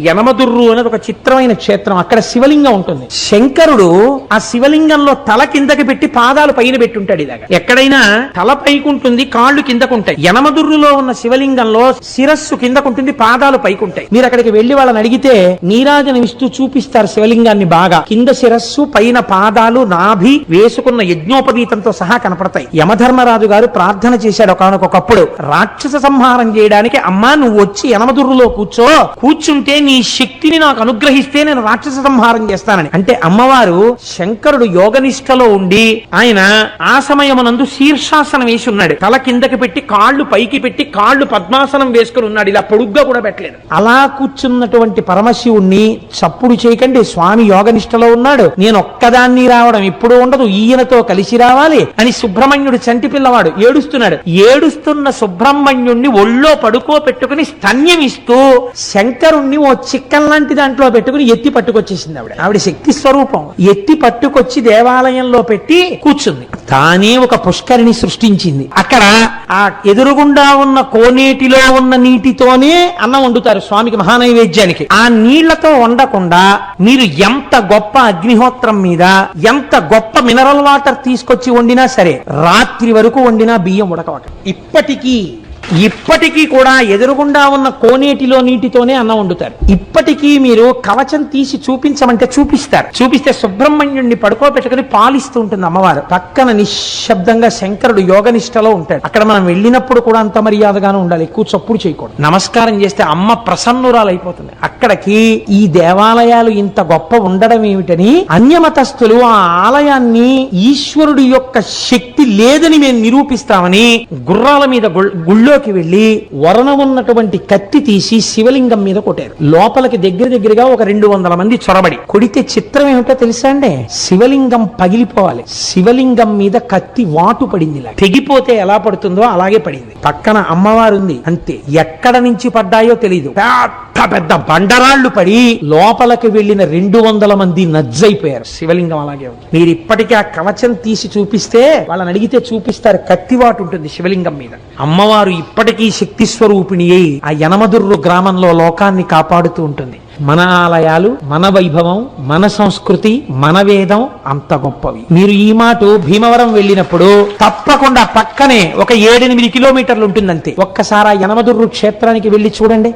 యనమదుర్రు అనేది ఒక చిత్రమైన క్షేత్రం. అక్కడ శివలింగం ఉంటుంది. శంకరుడు ఆ శివలింగంలో తల కిందకి పెట్టి పాదాలు పైన పెట్టుంటాడు. ఇలాగా ఎక్కడైనా తల పైకుంటుంది, కాళ్ళు కిందకుంటాయి. యనమదుర్రులో ఉన్న శివలింగంలో శిరస్సు కిందకుంటుంది, పాదాలు పైకుంటాయి. మీరు అక్కడికి వెళ్లి వాళ్ళని అడిగితే నీరాజనం ఇస్తూ చూపిస్తారు శివలింగాన్ని. బాగా కింద శిరస్సు, పైన పాదాలు, నాభి, వేసుకున్న యజ్ఞోపవీతంతో సహా కనపడతాయి. యమధర్మరాజు గారు ప్రార్థన చేశాడు ఒకనొకప్పుడు, రాక్షస సంహారం చేయడానికి అమ్మా నువ్వు వచ్చి యనమదుర్రులో కూర్చుంటే నీ శక్తిని నాకు అనుగ్రహిస్తే నేను రాక్షస సంహారం చేస్తానని. అంటే అమ్మవారు శంకరుడు యోగనిష్టలో ఉండి ఆయన ఆ సమయమునందు శీర్షాసనం వేసి ఉన్నాడు. తల కిందకి పెట్టి కాళ్ళు పైకి పెట్టి కాళ్ళు పద్మాసనం వేసుకుని ఉన్నాడు. ఇలా పొడుగ్గా కూడా పెట్టలేదు. అలా కూర్చున్నటువంటి పరమశివుణ్ణి చప్పుడు చేయకండి, స్వామి యోగనిష్టలో ఉన్నాడు, నేను ఒక్కదాన్ని రావడం ఇప్పుడు ఉండదు, ఈయనతో కలిసి రావాలి అని సుబ్రహ్మణ్యుడు చంటి పిల్లవాడు ఏడుస్తున్నాడు. ఏడుస్తున్న సుబ్రహ్మణ్యుణ్ణి ఒళ్ళో పడుకోపెట్టుకుని స్తన్యమిస్తూ శంకరుణ్ణి ఓ చిక్కన్ లాంటి దాంట్లో పెట్టుకుని ఎత్తి పట్టుకొచ్చేసింది. ఆవిడ శక్తి స్వరూపం. ఎత్తి పట్టుకొచ్చి దేవాలయంలో పెట్టి కూర్చుంది. తానే ఒక పుష్కరిణి సృష్టించింది. అక్కడ ఆ ఎదురుగుండా ఉన్న కోనేటిలో ఉన్న నీటితోనే అన్నం వండుతారు స్వామికి మహానైవేద్యానికి. ఆ నీళ్లతో వండకుండా మీరు ఎంత గొప్ప అగ్నిహోత్రం మీద ఎంత గొప్ప మినరల్ వాటర్ తీసుకొచ్చి వండినా సరే రాత్రి వరకు వండినా బియ్యం ఉడకవట. ఇప్పటికీ కూడా ఎదురుగుండా ఉన్న కోనేటిలో నీటితోనే అన్నం వండుతారు. ఇప్పటికీ మీరు కవచం తీసి చూపించమంటే చూపిస్తే సుబ్రహ్మణ్యుడిని పడుకోబెట్టుకుని పాలిస్తూ ఉంటుంది అమ్మవారు. పక్కన నిశ్శబ్దంగా శంకరుడు యోగనిష్టలో ఉంటాడు. అక్కడ మనం వెళ్ళినప్పుడు కూడా అంత మర్యాదగానే ఉండాలి, ఎక్కువ చప్పుడు చేయకూడదు. నమస్కారం చేస్తే అమ్మ ప్రసన్నురాలైపోతుంది. అక్కడికి ఈ దేవాలయాలు ఇంత గొప్ప ఉండడం ఏమిటని అన్యమతస్థులు ఆ ఆలయాన్ని ఈశ్వరుడి యొక్క శక్తి లేదని మేము నిరూపిస్తామని గుర్రాల మీద గుళ్ళో వెళ్లి వరణం ఉన్నటువంటి కత్తి తీసి శివలింగం మీద కొట్టారు. లోపలికి దగ్గరగా ఒక 200 మంది చొరబడి కొడితే చిత్రం ఏమిటో తెలుసా అండి? శివలింగం పగిలిపోవాలి. శివలింగం మీద కత్తి వాటు పడింది. తెగిపోతే ఎలా పడుతుందో అలాగే పడింది. పక్కన అమ్మవారు ఉంది, అంతే. ఎక్కడ నుంచి పడ్డాయో తెలియదు. పెద్ద బండరాళ్లు పడి లోపలికి వెళ్లిన 200 మంది నజ్జైపోయారు. శివలింగం అలాగే ఉంది. మీరు ఇప్పటికీ ఆ కవచం తీసి చూపిస్తే వాళ్ళని అడిగితే చూపిస్తారు, కత్తివాటు ఉంటుంది శివలింగం మీద. అమ్మవారు ఇప్పటికీ శక్తి స్వరూపిణి అయి ఆ యనమదుర్రు గ్రామంలో లోకాన్ని కాపాడుతూ ఉంటుంది. మన ఆలయాలు, మన వైభవం, మన సంస్కృతి, మన వేదం అంత గొప్పవి. మీరు ఈ మాట భీమవరం వెళ్ళినప్పుడు తప్పకుండా పక్కనే ఒక 7-8 కిలోమీటర్లు ఉంటుందంతే. ఒక్కసారి యనమదుర్రు క్షేత్రానికి వెళ్లి చూడండి.